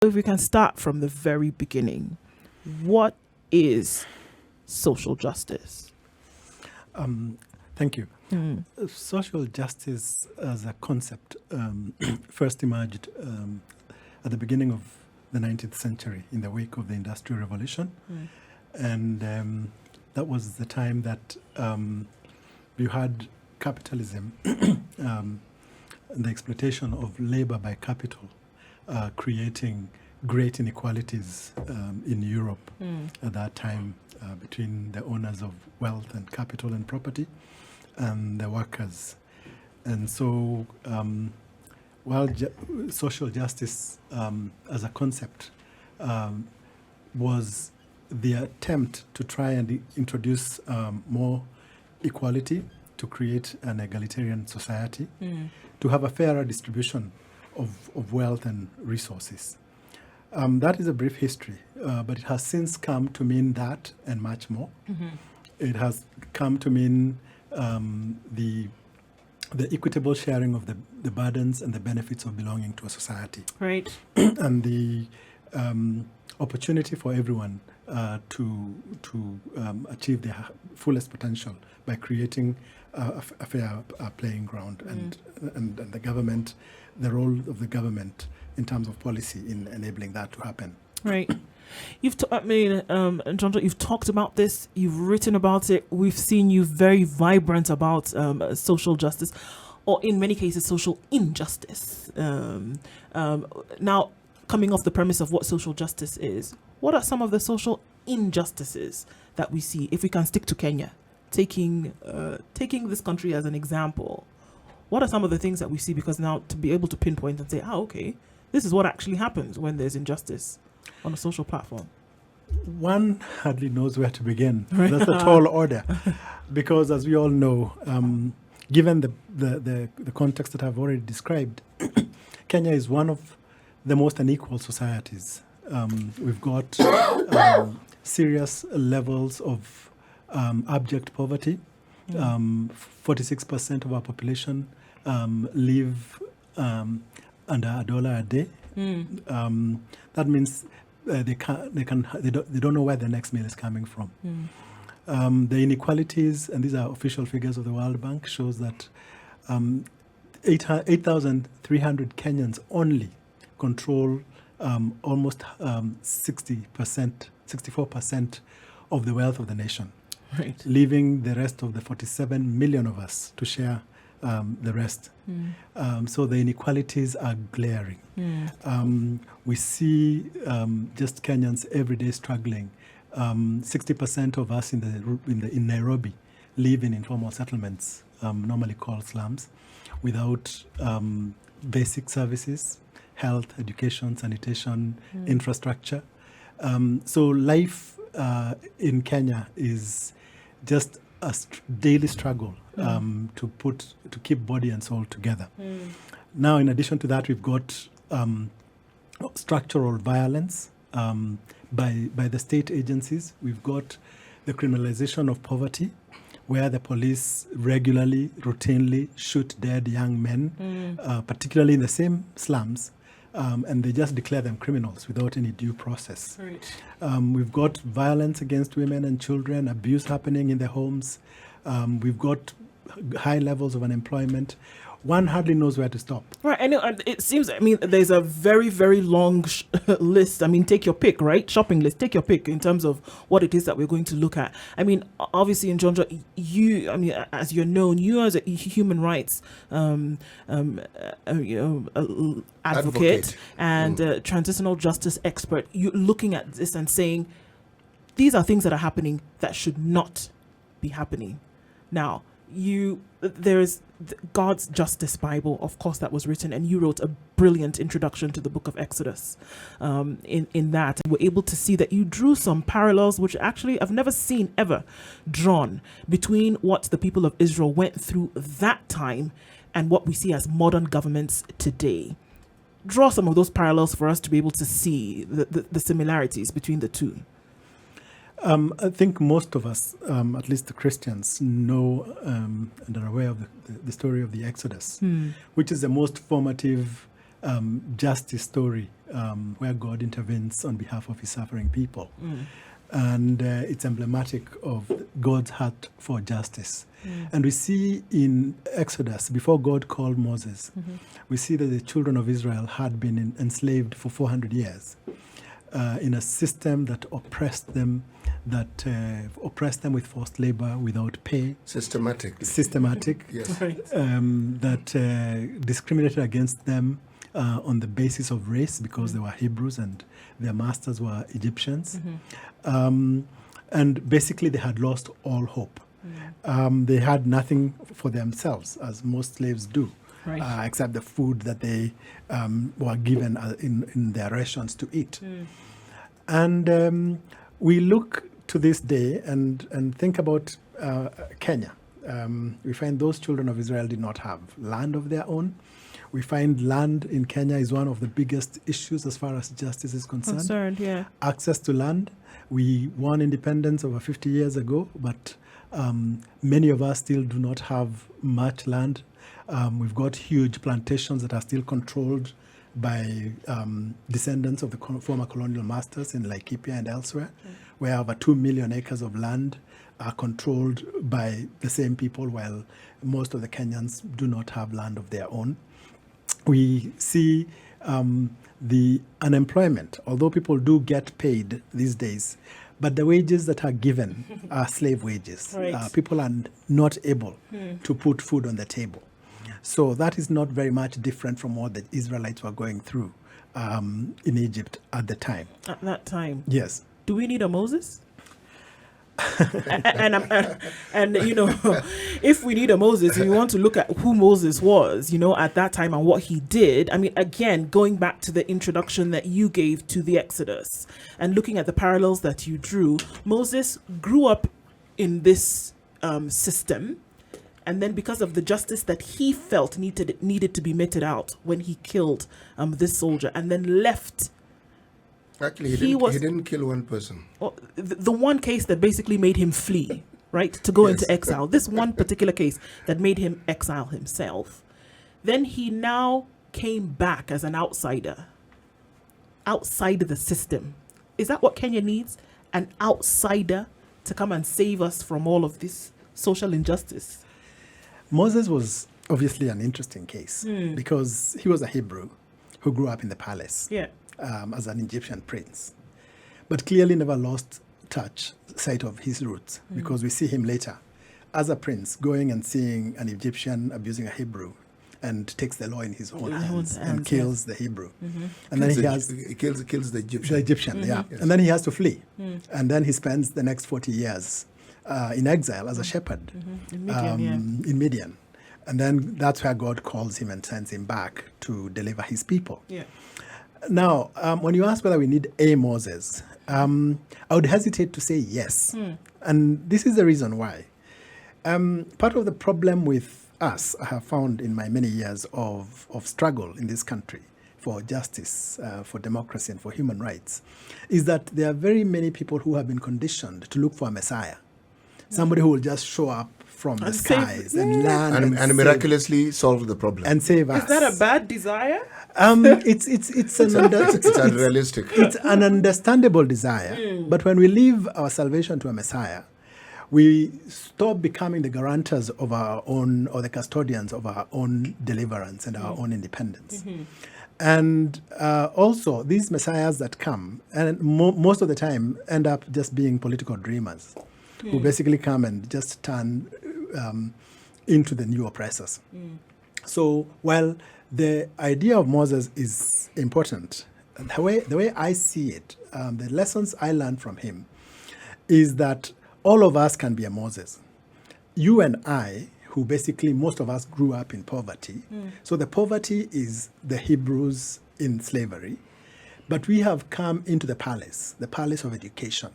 If we can start from the very beginning, what is social justice? Thank you. Social justice as a concept first emerged at the beginning of the 19th century in the wake of the Industrial Revolution. And that was the time that you had capitalism and the exploitation of labor by capital creating great inequalities in Europe at that time between the owners of wealth and capital and property and the workers. And so while social justice as a concept was the attempt to try and introduce more equality, to create an egalitarian society, to have a fairer distribution of wealth and resources. That is a brief history, but it has since come to mean that and much more. It has come to mean the equitable sharing of the burdens and the benefits of belonging to a society. Right. And the opportunity for everyone to achieve their fullest potential by creating a fair playing ground, and the government, the role of the government in terms of policy in enabling that to happen. Right. Njonjo, you've talked about this, you've written about it, we've seen you very vibrant about social justice, or in many cases, social injustice. Now, coming off the premise of what social justice is, what are some of the social injustices that we see, if we can stick to Kenya, taking this country as an example? What are some of the things that we see? Because now to be able to pinpoint and say, okay, this is what actually happens when there's injustice on a social platform. One hardly knows where to begin. Right. That's a tall order. Because as we all know, given the context that I've already described, Kenya is one of the most unequal societies. We've got serious levels of abject poverty. 46% of our population live under $1 a day. That means they don't know where the next meal is coming from. The inequalities, and these are official figures of the World Bank, shows that 8,300 Kenyans only control almost 64% of the wealth of the nation. Right. Leaving the rest of the 47 million of us to share the rest. So the inequalities are glaring. We see just Kenyans every day struggling. 60% of us in Nairobi live in informal settlements, normally called slums, without basic services, health, education, sanitation, infrastructure. So life in Kenya is just a daily struggle to keep body and soul together. Now, in addition to that, we've got structural violence by the state agencies. We've got the criminalization of poverty, where the police regularly, routinely shoot dead young men, particularly in the same slums, and they just declare them criminals without any due process. Right. We've got violence against women and children, abuse happening in their homes. We've got high levels of unemployment. One hardly knows where to stop. Right. I know. It seems, there's a very, very long list. Take your pick, right? Shopping list. Take your pick in terms of what it is that we're going to look at. Obviously, Njonjo, you, as you're known, you as a human rights advocate and transitional justice expert, you're looking at this and saying, these are things that are happening that should not be happening. Now, there's God's Justice Bible, of course, that was written, and you wrote a brilliant introduction to the book of Exodus in that. And we're able to see that you drew some parallels, which actually I've never seen ever drawn, between what the people of Israel went through that time and what we see as modern governments today. Draw some of those parallels for us to be able to see the similarities between the two. I think most of us, at least the Christians, know and are aware of the story of the Exodus, which is the most formative justice story where God intervenes on behalf of his suffering people. And it's emblematic of God's heart for justice. And we see in Exodus, before God called Moses, we see that the children of Israel had been enslaved for 400 years in a system that oppressed them with forced labor without pay. Systematic. Yes. Right. That discriminated against them on the basis of race because they were Hebrews and their masters were Egyptians. And basically they had lost all hope. They had nothing for themselves, as most slaves do, except the food that they were given in their rations to eat. And we look to this day and think about Kenya. We find those children of Israel did not have land of their own. We find land in Kenya is one of the biggest issues as far as justice is concerned. Access to land. We won independence over 50 years ago, but many of us still do not have much land. We've got huge plantations that are still controlled by descendants of the former colonial masters in Laikipia and elsewhere, where over 2 million acres of land are controlled by the same people, while most of the Kenyans do not have land of their own. We see the unemployment, although people do get paid these days, but the wages that are given are slave wages. People are not able to put food on the table. So that is not very much different from what the Israelites were going through in Egypt at the time. At that time. Yes. Do we need a Moses? and you know, if we need a Moses, we want to look at who Moses was, you know, at that time and what he did. I mean, again, going back to the introduction that you gave to the Exodus and looking at the parallels that you drew, Moses grew up in this system, and then because of the justice that he felt needed to be meted out when he killed this soldier, and then left. Actually, he didn't kill one person. Well, the one case that basically made him flee, right, to go into exile. This one particular case that made him exile himself. Then he now came back as an outsider, outside of the system. Is that what Kenya needs? An outsider to come and save us from all of this social injustice? Moses was obviously an interesting case because he was a Hebrew who grew up in the palace. As an Egyptian prince, but clearly never lost sight of his roots, because we see him later as a prince going and seeing an Egyptian abusing a Hebrew and takes the law in his own hands and kills the Hebrew. And then he kills the Egyptian. The Egyptian, and then he has to flee. And then he spends the next 40 years in exile as a shepherd in Midian. And then that's where God calls him and sends him back to deliver his people. Now, when you ask whether we need a Moses, I would hesitate to say yes. And this is the reason why. Part of the problem with us, I have found in my many years of struggle in this country for justice, for democracy, and for human rights, is that there are very many people who have been conditioned to look for a Messiah. Somebody who will just show up from the skies and land and miraculously solve the problem and save us. Is that a bad desire? It's unrealistic. It's an understandable desire, but when we leave our salvation to a Messiah, we stop becoming the guarantors of our own, or the custodians of our own deliverance and our own independence. And also, these messiahs that come, and most of the time, end up just being political dreamers who basically come and just turn into the new oppressors. So, while the idea of Moses is important, the way I see it, the lessons I learned from him is that all of us can be a Moses. You and I, who basically most of us grew up in poverty. So the poverty is the Hebrews in slavery. But we have come into the palace of education,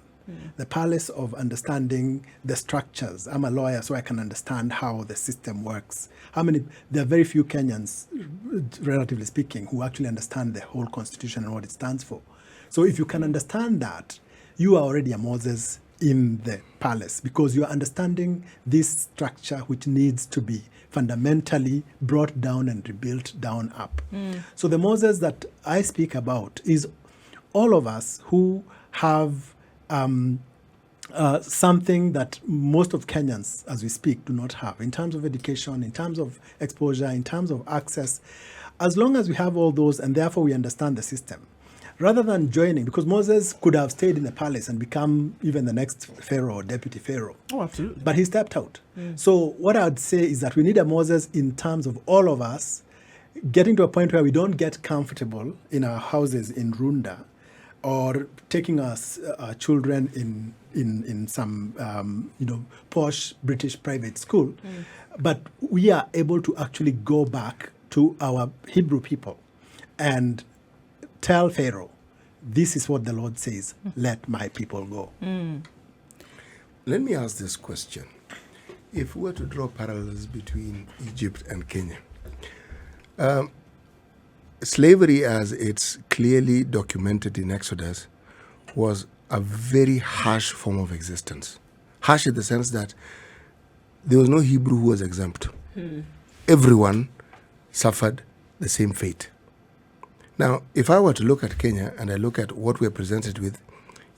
the palace of understanding the structures. I'm a lawyer, so I can understand how the system works. There are very few Kenyans, relatively speaking, who actually understand the whole constitution and what it stands for. So if you can understand that, you are already a Moses in the palace, because you're understanding this structure which needs to be fundamentally brought down and rebuilt down up. So the Moses that I speak about is all of us who have something that most of Kenyans, as we speak, do not have in terms of education, in terms of exposure, in terms of access. As long as we have all those, and therefore we understand the system, rather than joining, because Moses could have stayed in the palace and become even the next pharaoh or deputy pharaoh. Oh, absolutely. But he stepped out. So what I would say is that we need a Moses in terms of all of us getting to a point where we don't get comfortable in our houses in Runda, or taking our children in some posh British private school, but we are able to actually go back to our Hebrew people and tell Pharaoh, this is what the Lord says, let my people go. Let me ask this question. If we were to draw parallels between Egypt and Kenya, slavery, as it's clearly documented in Exodus, was a very harsh form of existence. Harsh in the sense that there was no Hebrew who was exempt. Everyone suffered the same fate. Now, if I were to look at Kenya and I look at what we're presented with,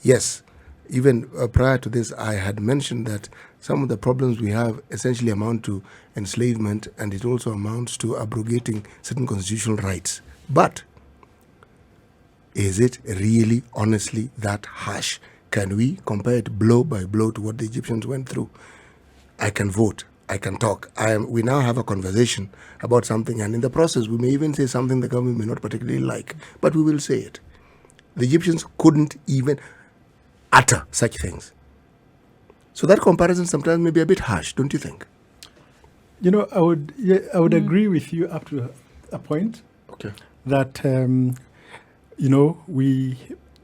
yes, even prior to this, I had mentioned that some of the problems we have essentially amount to enslavement, and it also amounts to abrogating certain constitutional rights. But is it really, honestly, that harsh? Can we compare it blow by blow to what the Egyptians went through? I can vote. I can talk. We now have a conversation about something, and in the process, we may even say something the government may not particularly like, but we will say it. The Egyptians couldn't even utter such things. So that comparison sometimes may be a bit harsh, don't you think? I would agree with you up to a point. Okay. That we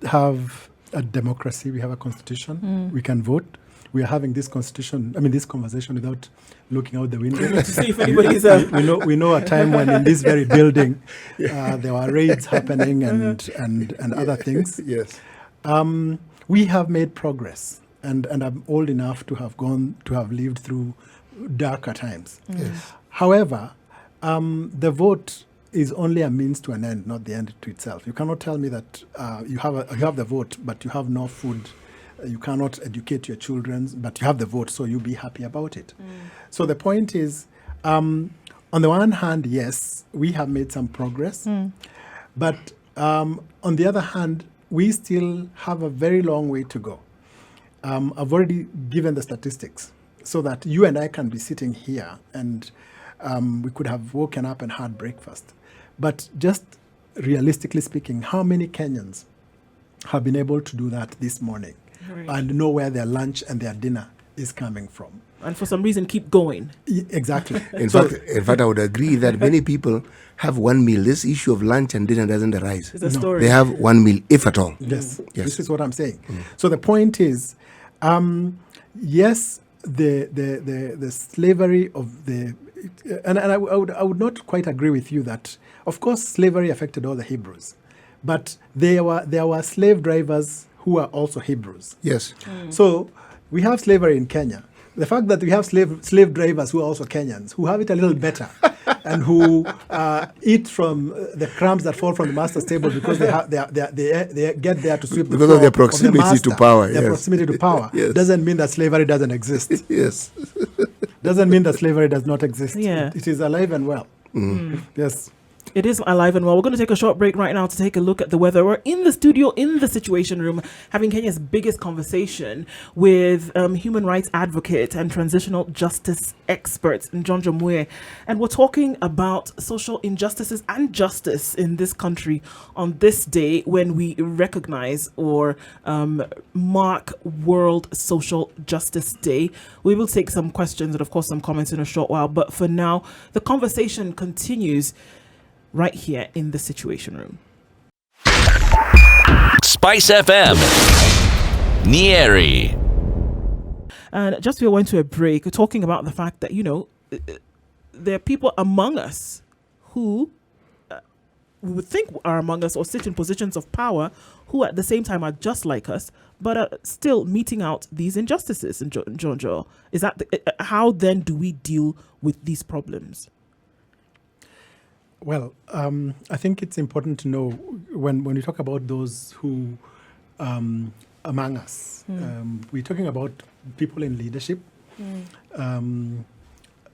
have a democracy, we have a constitution, we can vote. We are having this conversation without looking out the window. To see if anybody's we know a time when in this very building there were raids happening and other things. Yes. We have made progress, and I'm old enough to have lived through darker times. Yes. However, the vote is only a means to an end, not the end to itself. You cannot tell me that you have the vote, but you have no food. You cannot educate your children, but you have the vote, so you be happy about it. So the point is, on the one hand, yes, we have made some progress, but on the other hand, we still have a very long way to go. I've already given the statistics so that you and I can be sitting here and we could have woken up and had breakfast. But just realistically speaking, how many Kenyans have been able to do that this morning? Right. And know where their lunch and their dinner is coming from? And for some reason, keep going. Exactly. In fact, I would agree that many people have one meal. This issue of lunch and dinner doesn't arise. It's a story. They have one meal, if at all. Yes. This is what I'm saying. So the point is, yes, the slavery of the... And I would not quite agree with you that, of course, slavery affected all the Hebrews. But there were slave drivers who are also Hebrews. Yes. So we have slavery in Kenya. The fact that we have slave drivers who are also Kenyans, who have it a little better, and who eat from the crumbs that fall from the master's table because they get there to sweep the because floor of their proximity to power. Their proximity to power doesn't mean that slavery doesn't exist. Yes. Doesn't mean that slavery does not exist. Yeah. It is alive and well. Yes. It is alive and well. We're going to take a short break right now to take a look at the weather. We're in the studio, in the Situation Room, having Kenya's biggest conversation with human rights advocate and transitional justice expert, Njonjo. And we're talking about social injustices and justice in this country on this day when we recognize or mark World Social Justice Day. We will take some questions and, of course, some comments in a short while. But for now, the conversation continues right here in the Situation Room. Spice FM, Nyeri. And just before we went to a break, we're talking about the fact that, there are people among us who we would think are among us or sit in positions of power, who at the same time are just like us, but are still meting out these injustices. And Njonjo, is that how then do we deal with these problems? Well, I think it's important to know when you talk about those who among us, we're talking about people in leadership. We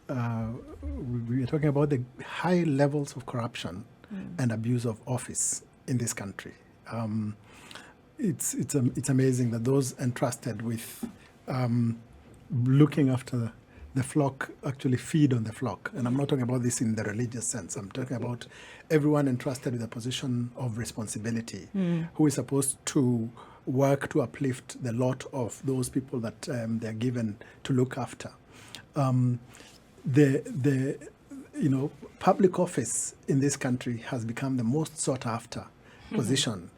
are talking about the high levels of corruption and abuse of office in this country. It's amazing that those entrusted with looking after the flock actually feed on the flock. And I'm not talking about this in the religious sense. I'm talking about everyone entrusted with a position of responsibility who is supposed to work to uplift the lot of those people that they're given to look after. Public office in this country has become the most sought after position.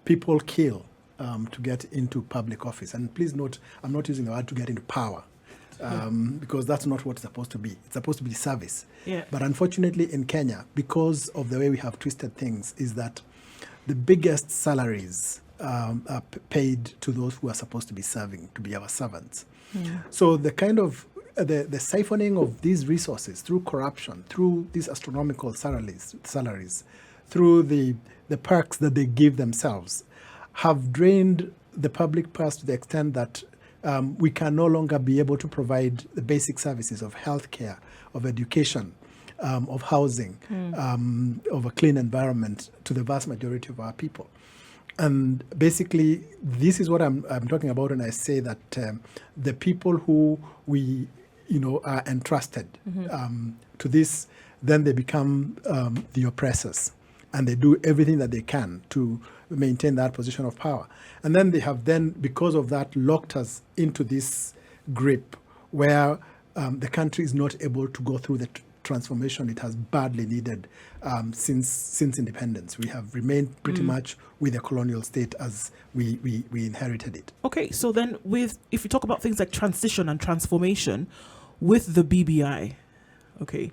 People kill to get into public office. And please note, I'm not using the word to get into power. Because that's not what it's supposed to be. It's supposed to be service. Yeah. But unfortunately in Kenya, because of the way we have twisted things, is that the biggest salaries are paid to those who are supposed to be serving, to be our servants. So the kind of the siphoning of these resources through corruption, through these astronomical salaries, through the perks that they give themselves, have drained the public purse to the extent that we can no longer be able to provide the basic services of healthcare, of education, of housing, of a clean environment to the vast majority of our people. And basically, this is what I'm talking about when I say that the people who we, are entrusted to this, then they become the oppressors, and they do everything that they can to maintain that position of power. And then they have because of that, locked us into this grip where the country is not able to go through the transformation it has badly needed since independence. We have remained pretty much with the colonial state as we inherited it. Okay, so then if you talk about things like transition and transformation with the BBI, okay,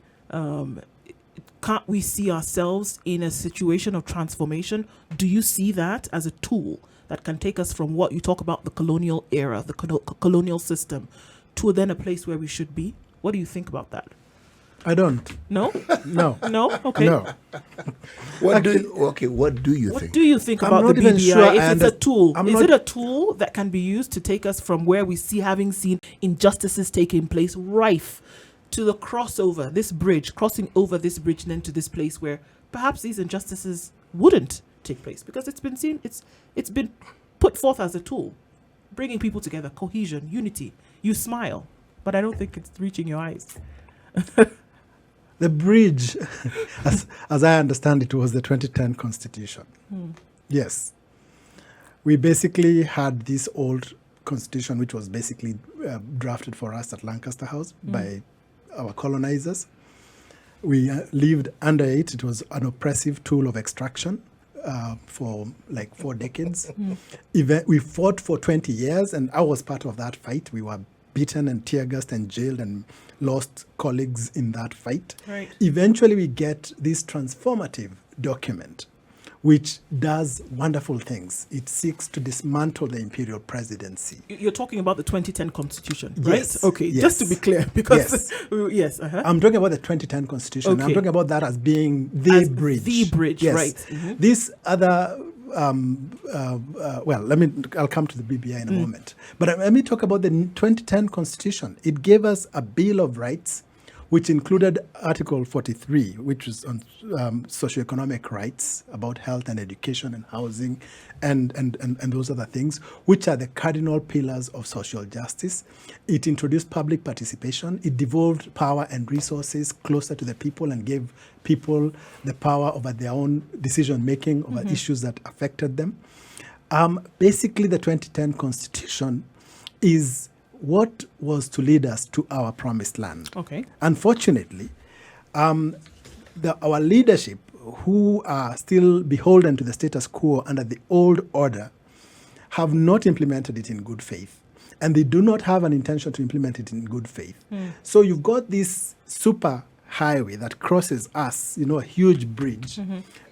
can't we see ourselves in a situation of transformation? Do you see that as a tool that can take us from what you talk about, the colonial era, the colonial system, to then a place where we should be? What do you think about that? I don't. No? No. No? Okay. No. What do you What think? do you think I'm about not the even BBI? sure If it's a tool, is it a tool that can be used to take us from where having seen injustices taking place, rife, to the crossover, this bridge, crossing over this bridge and then to this place where perhaps these injustices wouldn't take place? Because it's been seen, it's been put forth as a tool, bringing people together, cohesion, unity. You smile, but I don't think it's reaching your eyes. The bridge, as I understand it, was the 2010 Constitution. Yes. We basically had this old Constitution, which was basically drafted for us at Lancaster House by our colonizers. We lived under it. It was an oppressive tool of extraction for like 4 decades. We fought for 20 years, and I was part of that fight. We were beaten and tear-gassed and jailed and lost colleagues in that fight. Right. Eventually, we get this transformative document, which does wonderful things. It seeks to dismantle the imperial presidency. You're talking about the 2010 Constitution, right? Yes. Okay, Yes. just to be clear, because Yes. yes, I'm talking about the 2010 Constitution. Okay. I'm talking about that as being the bridge. The bridge, yes. right. This other, I'll come to the BBI in a moment. But let me talk about the 2010 Constitution. It gave us a Bill of Rights, which included Article 43, which was on socioeconomic rights, about health and education and housing and those other things, which are the cardinal pillars of social justice. It introduced public participation. It devolved power and resources closer to the people and gave people the power over their own decision-making over issues that affected them. Basically, the 2010 Constitution is what was to lead us to our promised land. Okay. Unfortunately, our leadership, who are still beholden to the status quo under the old order, have not implemented it in good faith. And they do not have an intention to implement it in good faith. So you've got this super highway that crosses us, a huge bridge,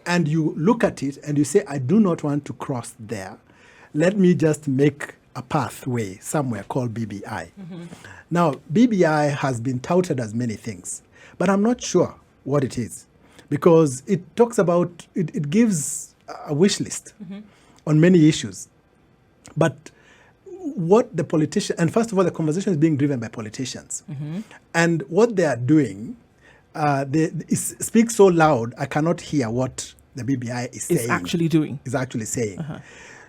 and you look at it and you say, I do not want to cross there. Let me just make a pathway somewhere called BBI. Now, BBI has been touted as many things, but I'm not sure what it is, because it talks about, it gives a wish list on many issues. But what the politician, and first of all, the conversation is being driven by politicians. And what they are doing, it speaks so loud, I cannot hear what the BBI is saying. Is actually saying.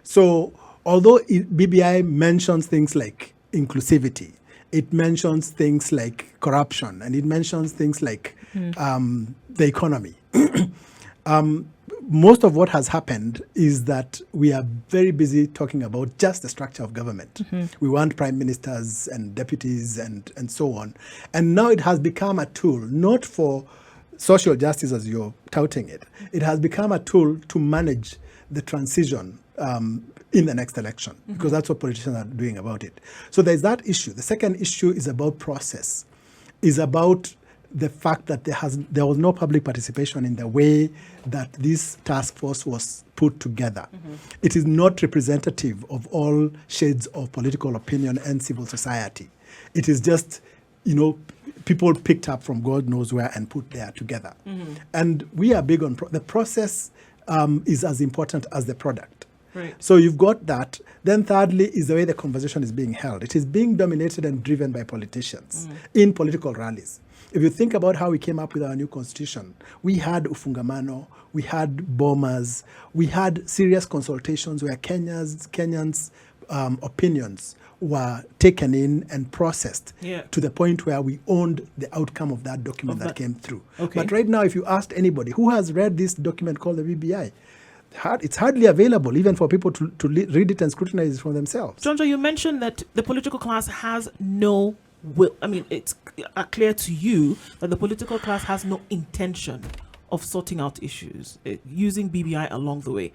So, although BBI mentions things like inclusivity, it mentions things like corruption, and it mentions things like the economy. Most of what has happened is that we are very busy talking about just the structure of government. We want prime ministers and deputies and so on. And now it has become a tool, not for social justice as you're touting it. It has become a tool to manage the transition in the next election, because that's what politicians are doing about it. So there's that issue. The second issue is about process, is about the fact that there was no public participation in the way that this task force was put together. It is not representative of all shades of political opinion and civil society. It is just, people picked up from God knows where and put there together. And we are big on the process is as important as the product. Right. So you've got that. Then thirdly is the way the conversation is being held. It is being dominated and driven by politicians in political rallies. If you think about how we came up with our new constitution, we had ufungamano, we had bombers, we had serious consultations where Kenyans' opinions were taken in and processed to the point where we owned the outcome of that document that came through. Okay. But right now, if you asked anybody who has read this document called the BBI, it's hardly available even for people to read it and scrutinize it for themselves. Njonjo, you mentioned that the political class has no will. I mean, it's clear to you that the political class has no intention of sorting out issues, using BBI along the way.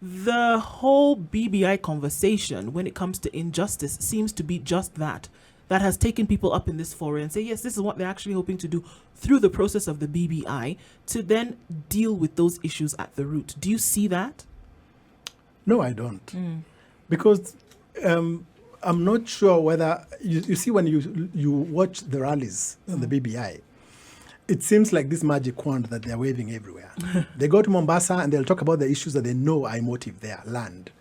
The whole BBI conversation when it comes to injustice seems to be just that has taken people up in this forum and say, yes, this is what they're actually hoping to do through the process of the BBI to then deal with those issues at the root. Do you see that? No, I don't. Because I'm not sure whether, you see when you watch the rallies on the BBI, it seems like this magic wand that they're waving everywhere. They go to Mombasa and they'll talk about the issues that they know are emotive there, land.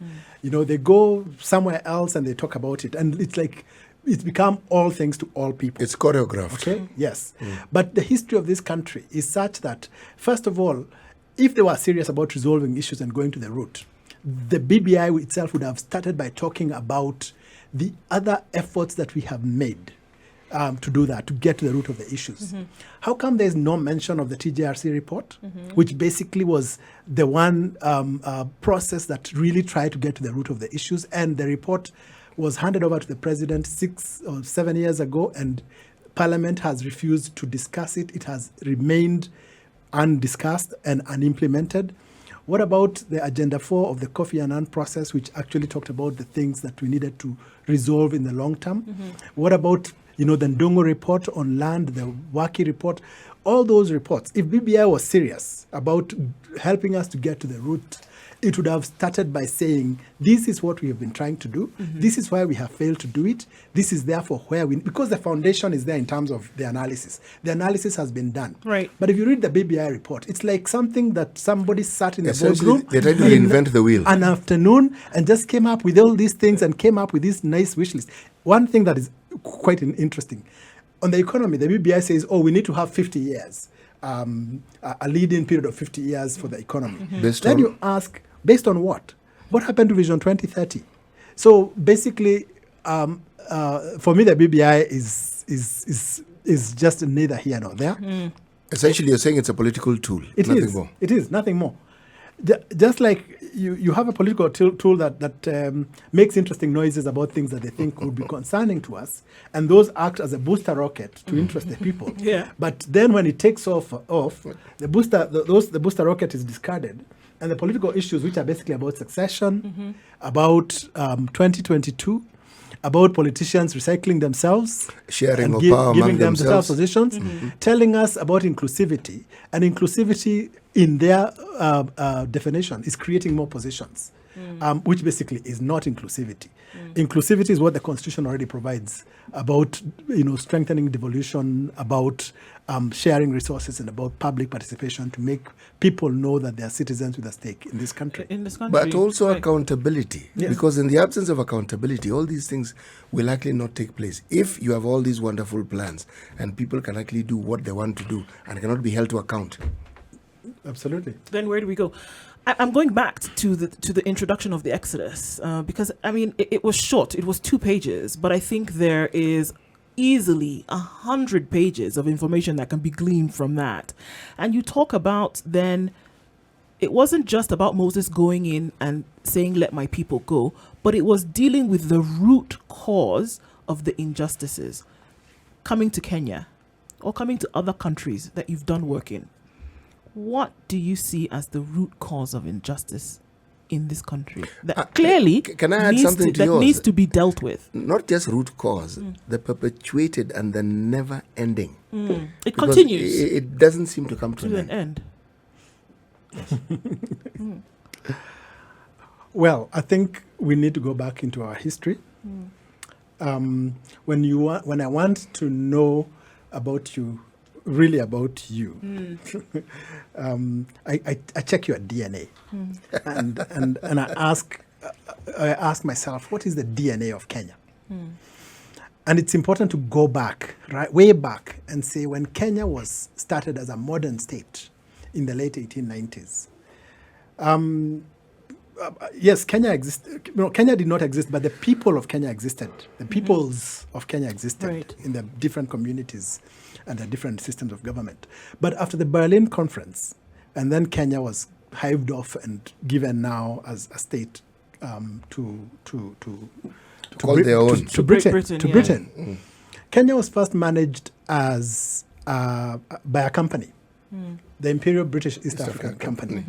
They go somewhere else and they talk about it. And it's like, it's become all things to all people. It's choreographed. Okay, yes. But the history of this country is such that, first of all, if they were serious about resolving issues and going to the root, the BBI itself would have started by talking about the other efforts that we have made to do that, to get to the root of the issues. How come there's no mention of the TJRC report, which basically was the one process that really tried to get to the root of the issues, and the report was handed over to the president 6 or 7 years ago, and Parliament has refused to discuss it. It has remained undiscussed and unimplemented. What about the Agenda 4 of the Kofi Annan process, which actually talked about the things that we needed to resolve in the long term? What about, the Ndongo report on land, the Waki report? All those reports, if BBI was serious about helping us to get to the root, it would have started by saying, this is what we have been trying to do. This is why we have failed to do it. This is therefore where because the foundation is there in terms of the analysis. The analysis has been done. Right. But if you read the BBI report, it's like something that somebody sat in the boardroom. They tried to reinvent the wheel. An afternoon and just came up with all these things and came up with this nice wish list. One thing that is quite interesting, on the economy, the BBI says, we need to have 50 years, a leading period of 50 years for the economy. Then you ask, based on what? What happened to Vision 2030? So basically, for me, the BBI is just neither here nor there. Essentially, you're saying it's a political tool. Nothing more. It is, nothing more. Just like you have a political tool that makes interesting noises about things that they think would be concerning to us, and those act as a booster rocket to interest the people. But then when it takes off, the booster rocket is discarded, and the political issues, which are basically about succession, about 2022, about politicians recycling themselves, sharing and of power giving among themselves themselves. positions, telling us about inclusivity. And inclusivity, in their definition, is creating more positions, which basically is not inclusivity. Inclusivity is what the Constitution already provides about, strengthening devolution, about sharing resources, and about public participation to make people know that they are citizens with a stake in this country. But also accountability, because in the absence of accountability, all these things will actually not take place. If you have all these wonderful plans and people can actually do what they want to do and cannot be held to account. Absolutely. Then where do we go? I'm going back to the introduction of the Exodus because, it was short. It was 2 pages, but I think there is easily 100 pages of information that can be gleaned from that. And you talk about then, it wasn't just about Moses going in and saying, let my people go, but it was dealing with the root cause of the injustices. Coming to Kenya or coming to other countries that you've done work in, what do you see as the root cause of injustice in this country that clearly can I add something to yours? Needs to be dealt with? Not just root cause, the perpetuated and the never ending. It continues. It doesn't seem to come to an end. Well, I think we need to go back into our history. When I want to know about you, really about you, I check your DNA, and I ask myself, what is the DNA of Kenya? And it's important to go back, right, way back, and say when Kenya was started as a modern state in the late 1890s. Yes, Kenya existed. Kenya did not exist, but the people of Kenya existed. The peoples of Kenya existed in the different communities and the different systems of government. But after the Berlin Conference, and then Kenya was hived off and given now as a state to Britain. Kenya was first managed as by a company. The Imperial British East African Company.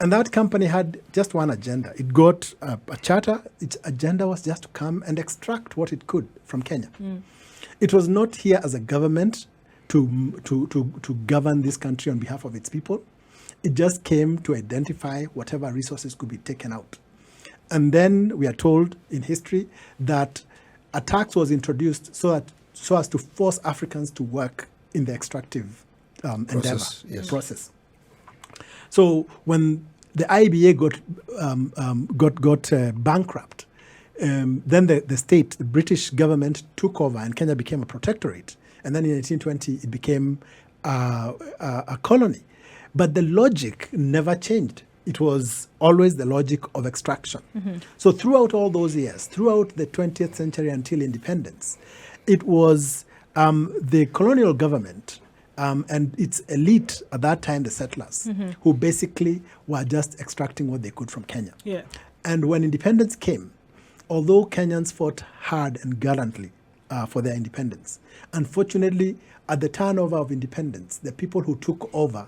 And that company had just one agenda. It got a charter. Its agenda was just to come and extract what it could from Kenya. It was not here as a government to govern this country on behalf of its people. It just came to identify whatever resources could be taken out. And then we are told in history that a tax was introduced so as to force Africans to work in the extractive process. So when the IBA got bankrupt, then the British government took over and Kenya became a protectorate. And then in 1820, it became a colony. But the logic never changed. It was always the logic of extraction. So throughout all those years, throughout the 20th century until independence, it was the colonial government and its elite at that time, the settlers, who basically were just extracting what they could from Kenya. And when independence came, although Kenyans fought hard and gallantly for their independence, unfortunately, at the turnover of independence, the people who took over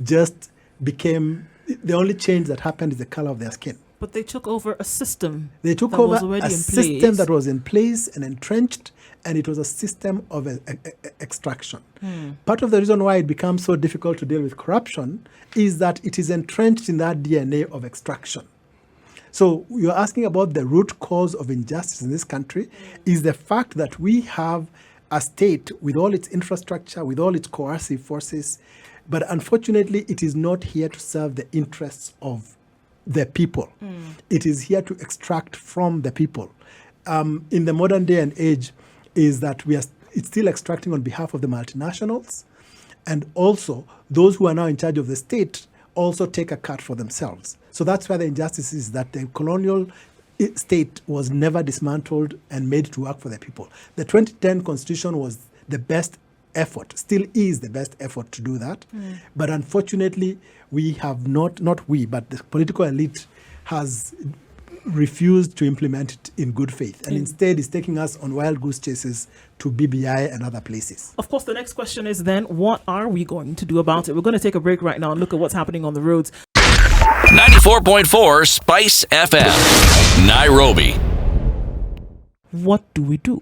just became, the only change that happened is the color of their skin. But they took over a system. They took over a system that was in place and entrenched, and it was a system of extraction. Part of the reason why it becomes so difficult to deal with corruption is that it is entrenched in that DNA of extraction. So you're asking about the root cause of injustice in this country is the fact that we have a state with all its infrastructure, with all its coercive forces, but unfortunately it is not here to serve the interests of the people. It is here to extract from the people. In the modern day and age is that it's still extracting on behalf of the multinationals, and also those who are now in charge of the state also take a cut for themselves. So that's why the injustice is that the colonial state was never dismantled and made to work for the people. The 2010 Constitution was the best effort, still is the best effort to do that. But unfortunately, we have not we, but the political elite has refused to implement it in good faith, and instead is taking us on wild goose chases to BBI and other places. Of course, the next question is then, what are we going to do about it? We're going to take a break right now and look at what's happening on the roads. 94.4 Spice FM, Nairobi. What do we do?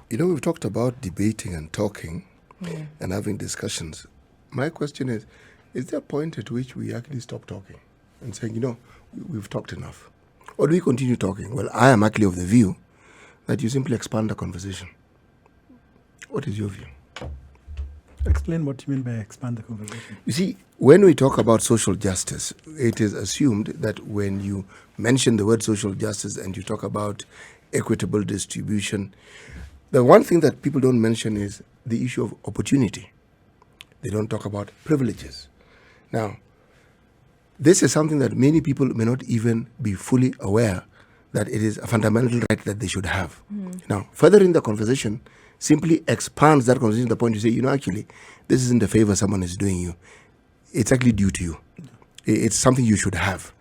You know, we've talked about debating and talking and having discussions. My question is there a point at which we actually stop talking and saying, you know, we've talked enough? Or do we continue talking? Well, I am actually of the view that you simply expand the conversation. What is your view? Explain what you mean by expand the conversation. You see, when we talk about social justice, it is assumed that when you mention the word social justice and you talk about equitable distribution, the one thing that people don't mention is the issue of opportunity. They don't talk about privileges. Now, this is something that many people may not even be fully aware that it is a fundamental right that they should have. Now, furthering the conversation simply expands that conversation to the point you say, you know, actually, this isn't a favor someone is doing you. It's actually due to you. It's something you should have.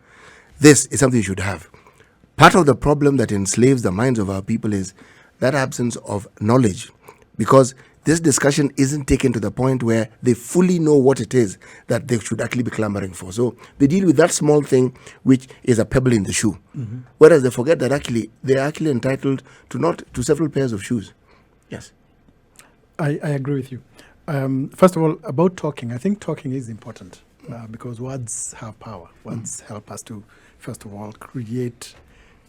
This is something you should have. Part of the problem that enslaves the minds of our people is that absence of knowledge, because this discussion isn't taken to the point where they fully know what it is that they should actually be clamoring for. So they deal with that small thing, which is a pebble in the shoe. Whereas they forget that actually they're actually entitled to several pairs of shoes. Yes. I agree with you. First of all, about talking, I think talking is important because words have power. Words help us to, first of all, create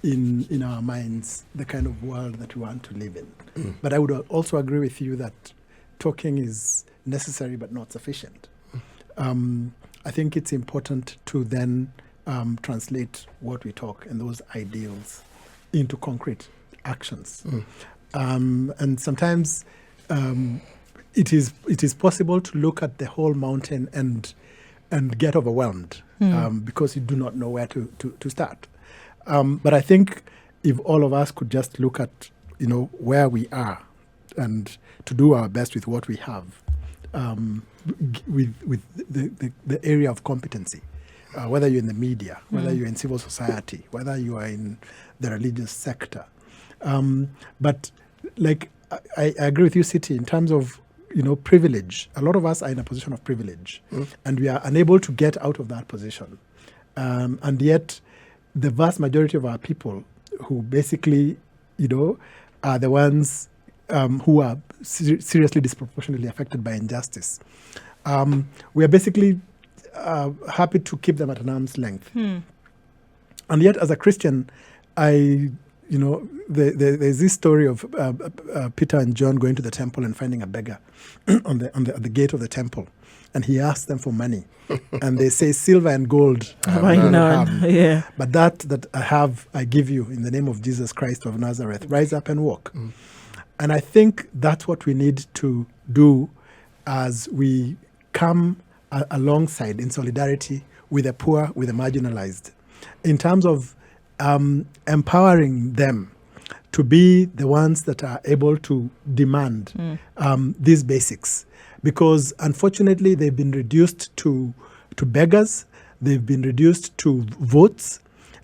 in our minds the kind of world that we want to live in. But I would also agree with you that talking is necessary but not sufficient. I think it's important to then translate what we talk and those ideals into concrete actions. And sometimes it is possible to look at the whole mountain and get overwhelmed because you do not know where to start. But I think if all of us could just look at, you know, where we are and to do our best with what we have, with the area of competency, whether you're in the media, whether you're in civil society, whether you are in the religious sector. But like I agree with you, Siti, in terms of, you know, privilege. A lot of us are in a position of privilege and we are unable to get out of that position. And yet the vast majority of our people who basically, you know, are the ones who are seriously disproportionately affected by injustice. We are basically happy to keep them at an arm's length. And yet, as a Christian, you know, there's this story of Peter and John going to the temple and finding a beggar on the gate of the temple. And he asks them for money. And they say, silver and gold I none. Yeah. But that I have, I give you in the name of Jesus Christ of Nazareth. Rise up and walk. And I think that's what we need to do as we come alongside in solidarity with the poor, with the marginalized, in terms of empowering them to be the ones that are able to demand these basics. Because unfortunately, they've been reduced to beggars, they've been reduced to votes,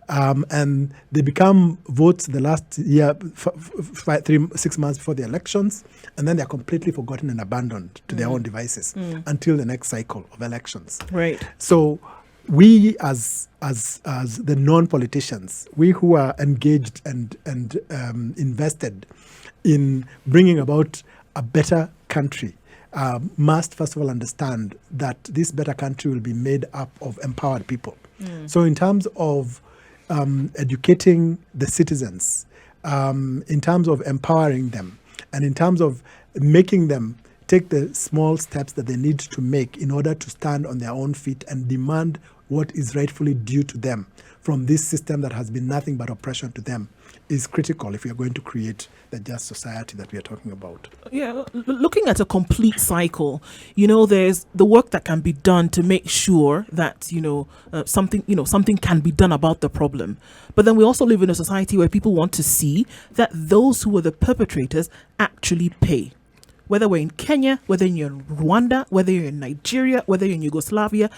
and they become votes the last year, 6 months before the elections, and then they're completely forgotten and abandoned to their own devices until the next cycle of elections. Right. So we as the non-politicians, we who are engaged and invested in bringing about a better country, must first of all understand that this better country will be made up of empowered people. So in terms of educating the citizens, in terms of empowering them, and in terms of making them take the small steps that they need to make in order to stand on their own feet and demand what is rightfully due to them from this system that has been nothing but oppression to them, is critical if we are going to create the just society that we are talking about. Yeah, looking at a complete cycle, you know, there's the work that can be done to make sure that, something can be done about the problem. But then we also live in a society where people want to see that those who are the perpetrators actually pay. Whether we're in Kenya, whether you're in Rwanda, whether you're in Nigeria, whether you're in Yugoslavia,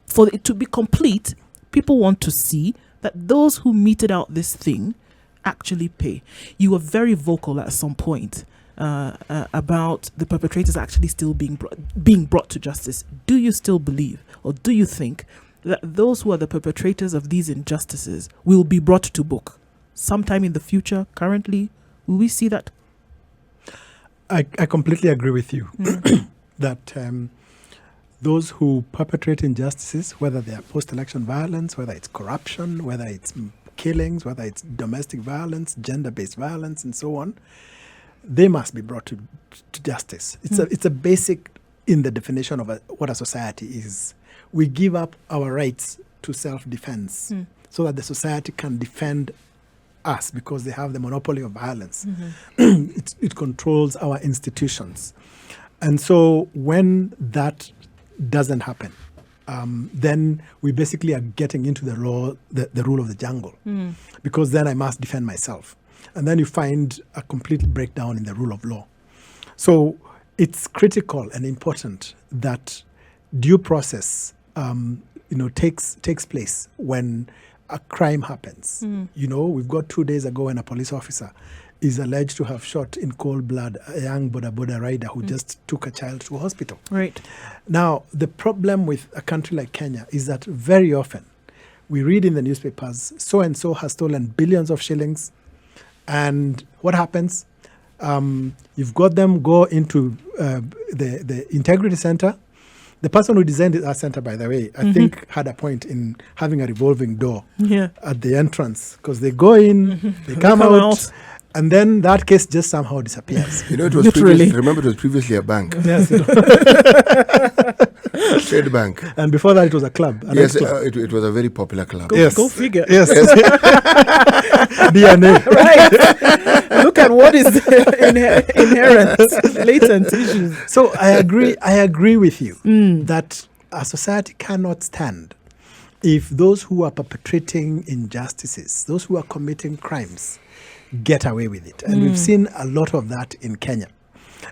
for it to be complete, people want to see that those who meted out this thing actually pay. You were very vocal at some point about the perpetrators actually still being brought to justice. Do you still believe, or do you think that those who are the perpetrators of these injustices will be brought to book sometime in the future, currently, Will we see that? I completely agree with you that those who perpetrate injustices, whether they are post-election violence, whether it's corruption, whether it's killings, whether it's domestic violence, gender-based violence, and so on, they must be brought to justice. It's a basic in the definition of what a society is. We give up our rights to self-defense so that the society can defend us because they have the monopoly of violence. It controls our institutions. And so when that doesn't happen, then we basically are getting into the rule of the jungle, because then I must defend myself. And then you find a complete breakdown in the rule of law. So it's critical and important that due process takes place when a crime happens. We've got 2 days ago when a police officer is alleged to have shot in cold blood a young boda rider who just took a child to a hospital. Right. Now, the problem with a country like Kenya is that very often we read in the newspapers, so-and-so has stolen billions of shillings. And what happens? You've got them go into the integrity center. The person who designed our center, by the way, I think had a point in having a revolving door at the entrance, because they go in, they come out, and then that case just somehow disappears. It was remember, it was previously a bank. Yes. Trade bank. And before that, it was a club. Yes, it was a very popular club. Go figure. Yes. DNA. Right. Look at what is inherent, latent issues. So I agree with you that a society cannot stand if those who are perpetrating injustices, those who are committing crimes, get away with it. And we've seen a lot of that in Kenya.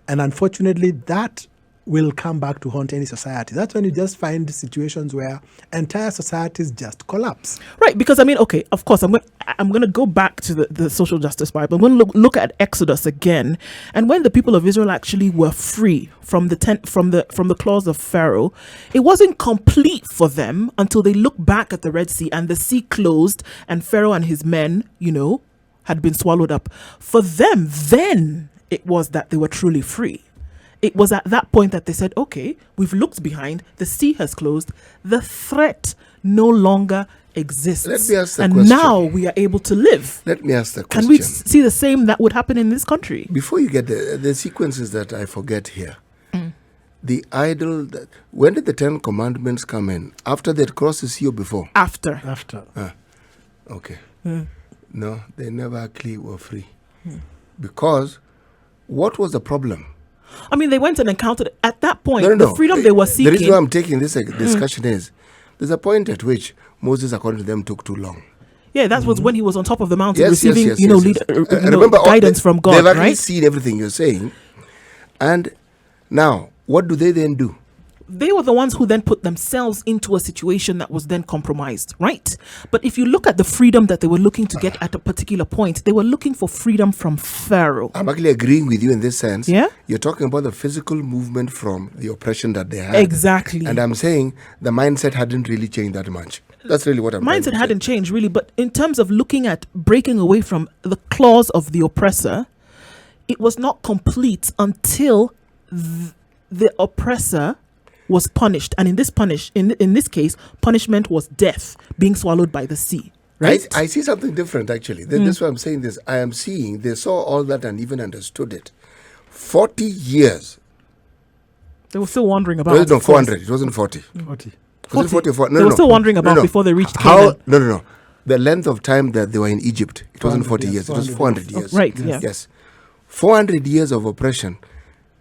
And unfortunately, that will come back to haunt any society. That's when you just find situations where entire societies just collapse. Right, because of course, I'm going to go back to the social justice Bible. I'm going to look at Exodus again, and when the people of Israel actually were free from the claws of Pharaoh, it wasn't complete for them until they looked back at the Red Sea and the sea closed, and Pharaoh and his men, had been swallowed up. For them, then it was that they were truly free. It was at that point that they said, okay, we've looked behind, the sea has closed, the threat no longer exists. Let me ask the and question. Now we are able to live. Let me ask the question. Can we see the same that would happen in this country? Before you get the sequences that I forget here, the idol, when did the 10 commandments come in? After they'd crossed the sea or before? After. Okay. No, they never actually were free. Because what was the problem? They went and encountered, at that point, No. the freedom they were seeking. The reason why I'm taking this discussion is, there's a point at which Moses, according to them, took too long. Yeah, that was when he was on top of the mountain receiving, Remember, guidance from God, they've actually right? seen everything you're saying. And now, what do they then do? They were the ones who then put themselves into a situation that was then compromised, right? But if you look at the freedom that they were looking to get at a particular point, they were looking for freedom from Pharaoh. I'm actually agreeing with you in this sense. Yeah? You're talking about the physical movement from the oppression that they had. Exactly. And I'm saying the mindset hadn't really changed that much. That's really what I'm trying to say. Mindset hadn't changed, really. But in terms of looking at breaking away from the claws of the oppressor, it was not complete until the oppressor was punished, and in this case, punishment was death, being swallowed by the sea. Right? I see something different, actually. That's why I'm saying this. I am seeing they saw all that and even understood it. 40 years. They were still wondering about. No, 400. It wasn't 40. 40. Was it 40 or 40? No, they were still wondering about before they reached Canaan. Canaan. No. The length of time that they were in Egypt, it wasn't 40 years. It was 400 years. Right. Yeah. Yes. 400 years of oppression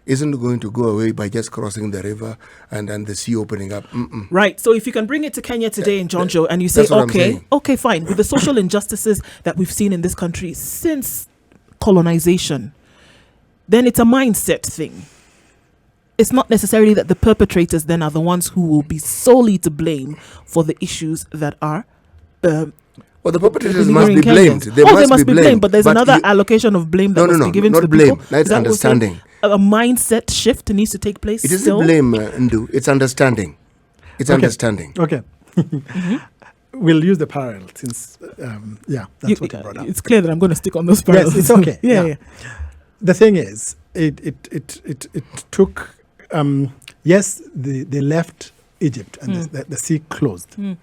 isn't going to go away by just crossing the river and the sea opening up. Right. So if you can bring it to Kenya today in Njonjo and you say, okay, fine, with the social injustices that we've seen in this country since colonization, then it's a mindset thing. It's not necessarily that the perpetrators then are the ones who will be solely to blame for the issues that are well, the perpetrators must be blamed. They must be blamed. But there's another allocation of blame that must be given to the blame. people. That's understanding. A mindset shift needs to take place. It isn't blame, Ndu. It's understanding. It's understanding. Okay. we'll use the parallel since, that's what you brought up. It's clear that I'm going to stick on those parallels. Yes, it's okay. yeah. The thing is, it took, they left Egypt and the sea closed. And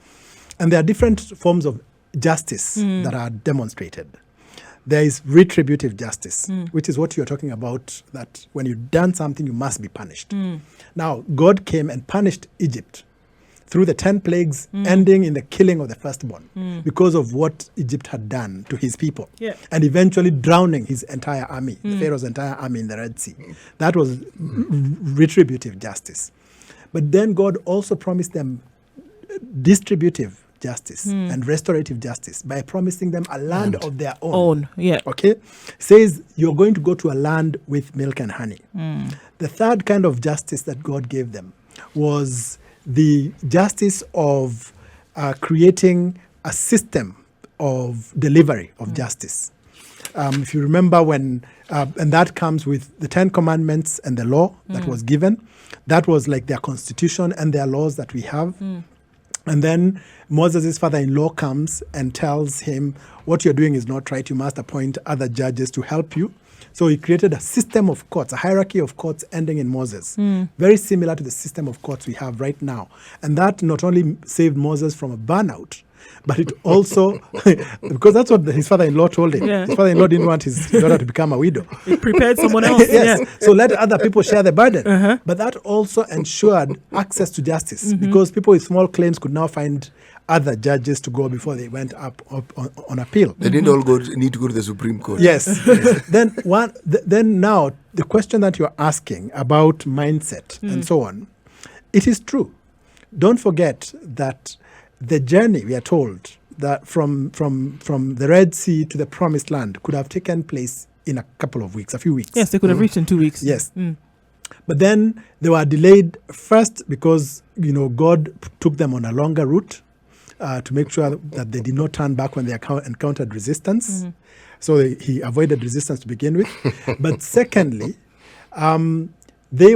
there are different forms of justice that are demonstrated. There is retributive justice, which is what you're talking about, that when you've done something, you must be punished. Now, God came and punished Egypt through the 10 plagues, ending in the killing of the firstborn because of what Egypt had done to his people. Yeah. And eventually drowning his entire army, Pharaoh's entire army in the Red Sea. That was retributive justice. But then God also promised them distributive justice and restorative justice by promising them a land of their own. Okay? Says you're going to go to a land with milk and honey. The third kind of justice that God gave them was the justice of creating a system of delivery of justice. If you remember when, and that comes with the 10 Commandments and the law that was given, that was like their constitution and their laws that we have. And then Moses' father-in-law comes and tells him, what you're doing is not right. You must appoint other judges to help you. So he created a system of courts, a hierarchy of courts ending in Moses, very similar to the system of courts we have right now. And that not only saved Moses from a burnout, but it also, because that's what his father-in-law told him. His father-in-law didn't want his daughter to become a widow. It prepared someone else. Yes. So let other people share the burden. But that also ensured access to justice because people with small claims could now find other judges to go before they went up on appeal. They didn't all need to go to the Supreme Court. Yes. Then now the question that you're asking about mindset and so on, it is true. Don't forget that the journey, we are told, that from the Red Sea to the Promised Land could have taken place in a couple of weeks, a few weeks. Yes, they could have reached in 2 weeks. Yes. But then they were delayed first because, God took them on a longer route to make sure that they did not turn back when they encountered resistance. So he avoided resistance to begin with. But secondly, they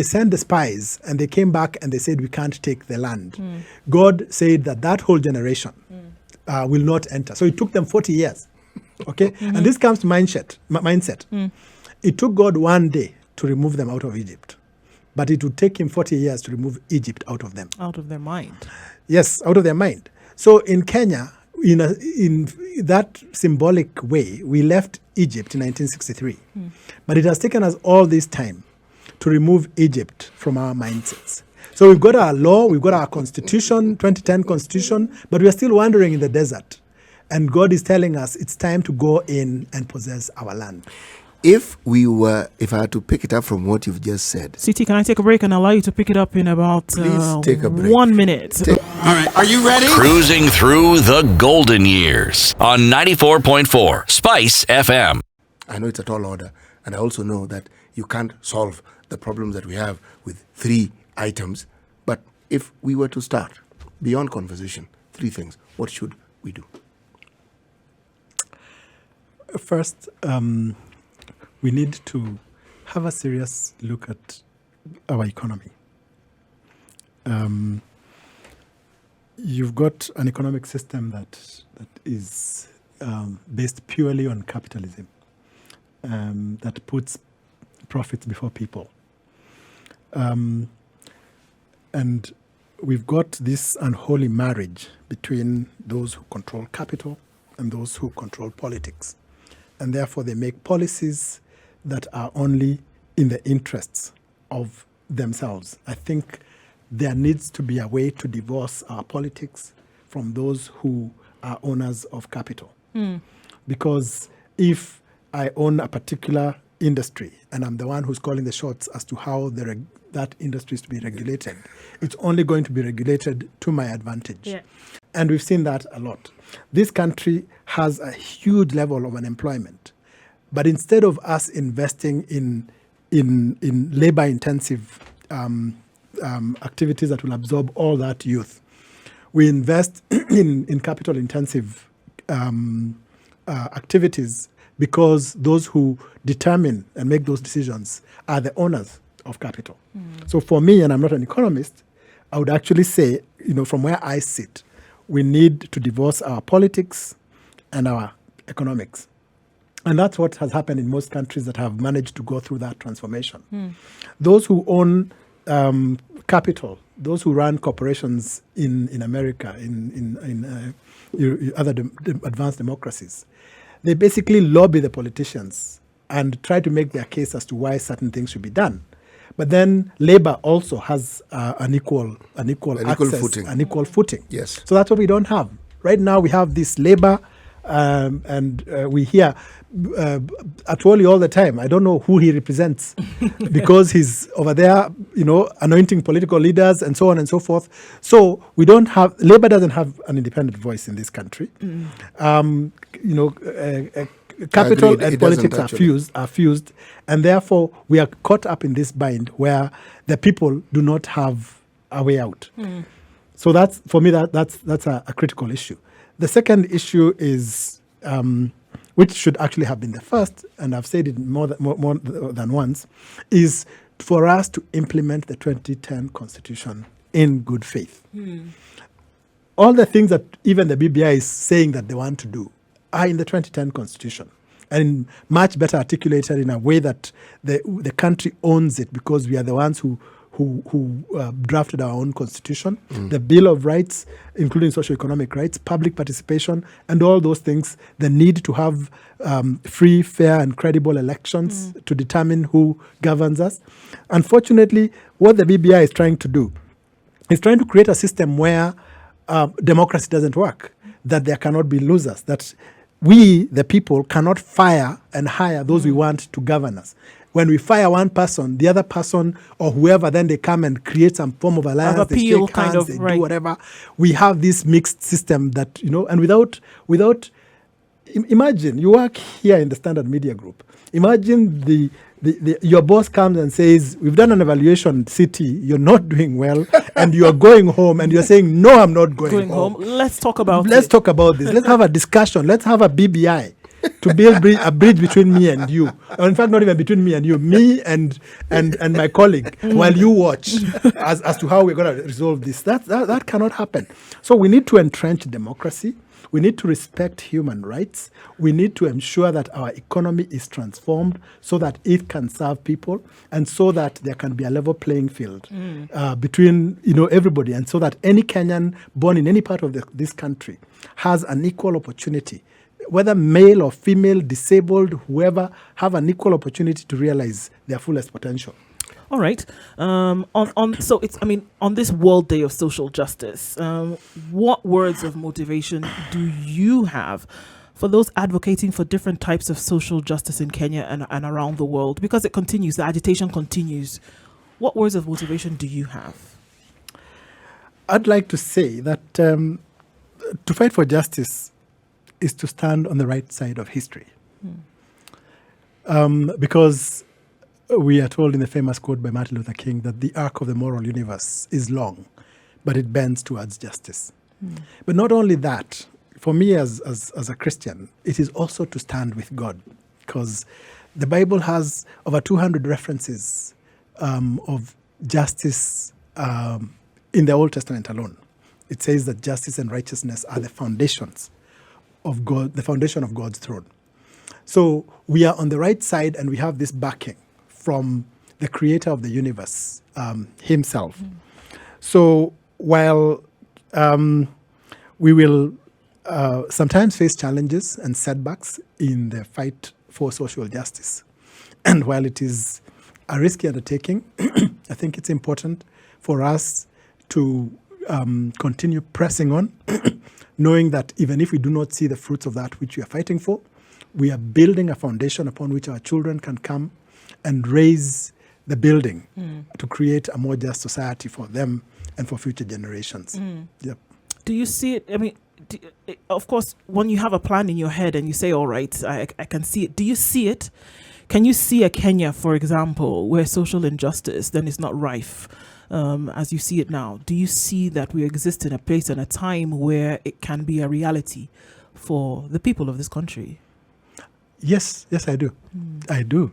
sent the spies and they came back and they said, we can't take the land. God said that whole generation will not enter. So it took them 40 years. Okay? And this comes to mindset. It took God 1 day to remove them out of Egypt. But it would take him 40 years to remove Egypt out of them. Out of their mind. Yes, out of their mind. So in Kenya, in that symbolic way, we left Egypt in 1963. But it has taken us all this time to remove Egypt from our mindsets. So we've got our law, we've got our constitution, 2010 constitution, but we are still wandering in the desert. And God is telling us it's time to go in and possess our land. If I had to pick it up from what you've just said. CT, can I take a break and allow you to pick it up in about Please take a break. 1 minute? All right, are you ready? Cruising through the golden years on 94.4 Spice FM. I know it's a tall order, and I also know that you can't solve the problems that we have with 3 items. But if we were to start beyond conversation, 3 things, what should we do? First, we need to have a serious look at our economy. You've got an economic system that is based purely on capitalism, that puts profits before people. And we've got this unholy marriage between those who control capital and those who control politics. And therefore they make policies that are only in the interests of themselves. I think there needs to be a way to divorce our politics from those who are owners of capital. Because if I own a particular industry and I'm the one who's calling the shots as to how that industry is to be regulated, it's only going to be regulated to my advantage. Yeah. And we've seen that a lot. This country has a huge level of unemployment. But instead of us investing in labor-intensive activities that will absorb all that youth, we invest in capital-intensive activities because those who determine and make those decisions are the owners of capital. So for me, and I'm not an economist, I would actually say, from where I sit, we need to divorce our politics and our economics. And that's what has happened in most countries that have managed to go through that transformation. Those who own capital, those who run corporations in America, in other advanced democracies, they basically lobby the politicians and try to make their case as to why certain things should be done. But then labor also has an equal access, footing. an equal footing. Yes. So that's what we don't have. Right now we have this labor, and we hear Atwoli all the time. I don't know who he represents because he's over there, anointing political leaders and so on and so forth. So we don't have, labor doesn't have an independent voice in this country. Capital and politics are fused, and therefore we are caught up in this bind where the people do not have a way out. So that's, for me, that's a critical issue. The second issue is, which should actually have been the first, and I've said it more than once, is for us to implement the 2010 Constitution in good faith. All the things that even the BBI is saying that they want to do are in the 2010 Constitution, and much better articulated in a way that the country owns it, because we are the ones who drafted our own constitution, the Bill of Rights, including socio-economic rights, public participation, and all those things, the need to have free, fair, and credible elections to determine who governs us. Unfortunately, what the BBI is trying to do is trying to create a system where democracy doesn't work, that there cannot be losers, that we, the people, cannot fire and hire those we want to govern us. When we fire one person, the other person or whoever, then they come and create some form of alliance, they shake hands, they do whatever. We have this mixed system that, and without, imagine, you work here in the Standard Media Group. Imagine your boss comes and says, we've done an evaluation, CT, you're not doing well, and you're going home, and you're saying, no, I'm not going home. Let's talk about this. Let's have a discussion. Let's have a BBI to build a bridge between me and you. Or in fact, not even between me and you, me and my colleague, while you watch as to how we're going to resolve this. That cannot happen. So we need to entrench democracy. We need to respect human rights. We need to ensure that our economy is transformed so that it can serve people, and so that there can be a level playing field between everybody, and so that any Kenyan born in any part of this country has an equal opportunity, whether male or female, disabled, whoever, have an equal opportunity to realize their fullest potential. All right. On this World Day of Social Justice, what words of motivation do you have for those advocating for different types of social justice in Kenya and around the world? Because it continues, the agitation continues. What words of motivation do you have? I'd like to say that to fight for justice is to stand on the right side of history. Because we are told in the famous quote by Martin Luther King that the arc of the moral universe is long, but it bends towards justice. But not only that, for me as a Christian, it is also to stand with God, because the Bible has over 200 references of justice in the Old Testament alone. It says that justice and righteousness are the foundations of God, the foundation of God's throne. So we are on the right side, and we have this backing from the creator of the universe himself. So while we will sometimes face challenges and setbacks in the fight for social justice, and while it is a risky undertaking, I think it's important for us to continue pressing on, knowing that even if we do not see the fruits of that which we are fighting for, we are building a foundation upon which our children can come and raise the building to create a more just society for them and for future generations. Yep. Do you see it? I mean, of course, when you have a plan in your head and you say, all right, I can see it. Do you see it? Can you see a Kenya, for example, where social injustice then is not rife as you see it now? Do you see that we exist in a place and a time where it can be a reality for the people of this country? Yes, I do. I do.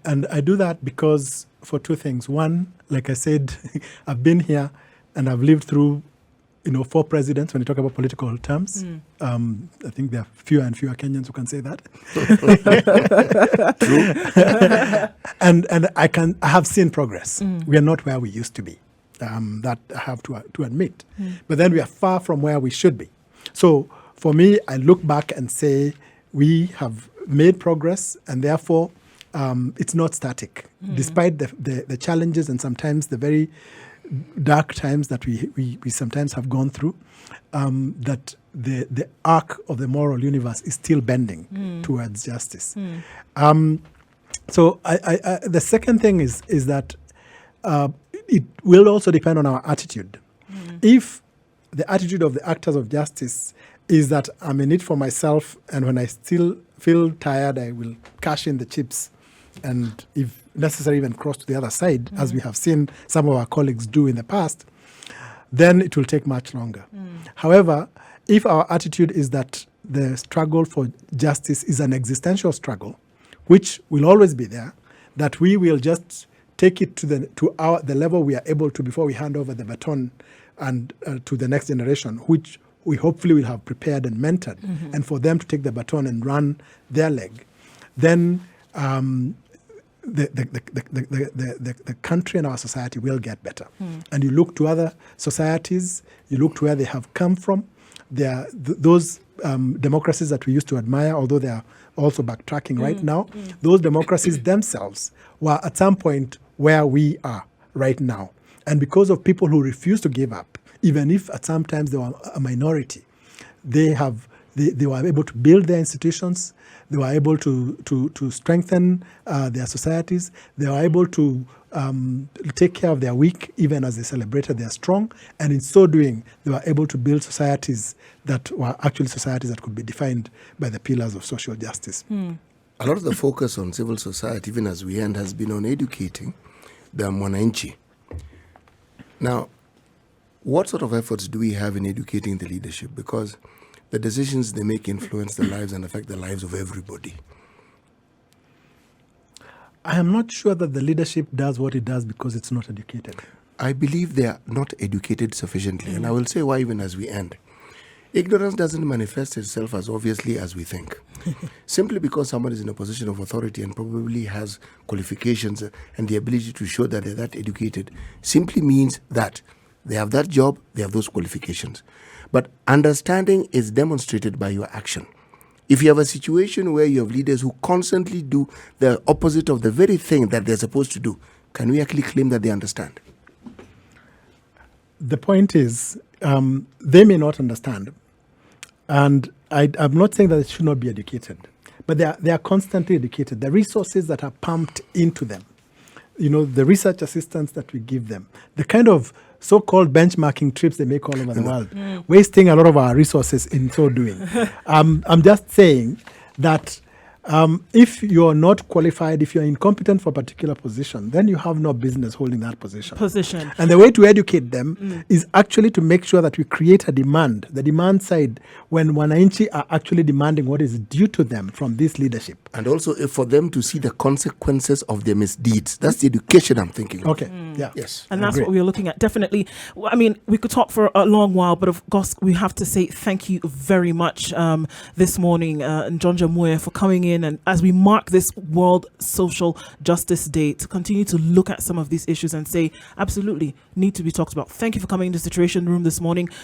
And I do that because for two things. One, like I said, I've been here and I've lived through 4 presidents when you talk about political terms. I think there are fewer and fewer Kenyans who can say that. and I have seen progress. We are not where we used to be. That I have to admit. But then we are far from where we should be. So for me, I look back and say we have made progress, and therefore it's not static, despite the challenges and sometimes the very dark times that we sometimes have gone through. That the arc of the moral universe is still bending towards justice. So the second thing is that it will also depend on our attitude. If the attitude of the actors of justice is that I'm in it for myself, and when I still feel tired, I will cash in the chips, and if necessary, even cross to the other side, as we have seen some of our colleagues do in the past, then it will take much longer. However, if our attitude is that the struggle for justice is an existential struggle, which will always be there, that we will just take it to the level we are able to before we hand over the baton and to the next generation, which we hopefully will have prepared and mentored, and for them to take the baton and run their leg, then the country and our society will get better. And you look to other societies, you look to where they have come from. Those democracies that we used to admire, although they are also backtracking right now, those democracies themselves were at some point where we are right now. And because of people who refuse to give up, even if at some times they were a minority, they were able to build their institutions, they were able to strengthen their societies, they were able to take care of their weak, even as they celebrated their strong, and in so doing, they were able to build societies that were actually societies that could be defined by the pillars of social justice. A lot of the focus on civil society, even as we end, has been on educating the mwananchi. Now, what sort of efforts do we have in educating the leadership? Because the decisions they make influence their lives and affect the lives of everybody. I am not sure that the leadership does what it does because it's not educated. I believe they are not educated sufficiently, and I will say why even as we end. Ignorance doesn't manifest itself as obviously as we think. Simply because someone is in a position of authority and probably has qualifications and the ability to show that they're that educated simply means that they have that job, they have those qualifications. But understanding is demonstrated by your action. If you have a situation where you have leaders who constantly do the opposite of the very thing that they're supposed to do, can we actually claim that they understand? The point is, they may not understand. And I'm not saying that they should not be educated, but they are constantly educated. The resources that are pumped into them, the research assistance that we give them, the kind of so-called benchmarking trips they make all over the world, wasting a lot of our resources in so doing. I'm just saying that if you're not qualified, if you're incompetent for a particular position, then you have no business holding that position. And the way to educate them is actually to make sure that we create a demand, the demand side, when wananchi are actually demanding what is due to them from this leadership. And also for them to see the consequences of their misdeeds. That's the education I'm thinking of. Okay, yeah. Yes. And that's what we're looking at, definitely. I mean, we could talk for a long while, but of course, we have to say thank you very much this morning, Njonjo, for coming in, and as we mark this World Social Justice Day, to continue to look at some of these issues and say, absolutely, need to be talked about. Thank you for coming into the Situation Room this morning.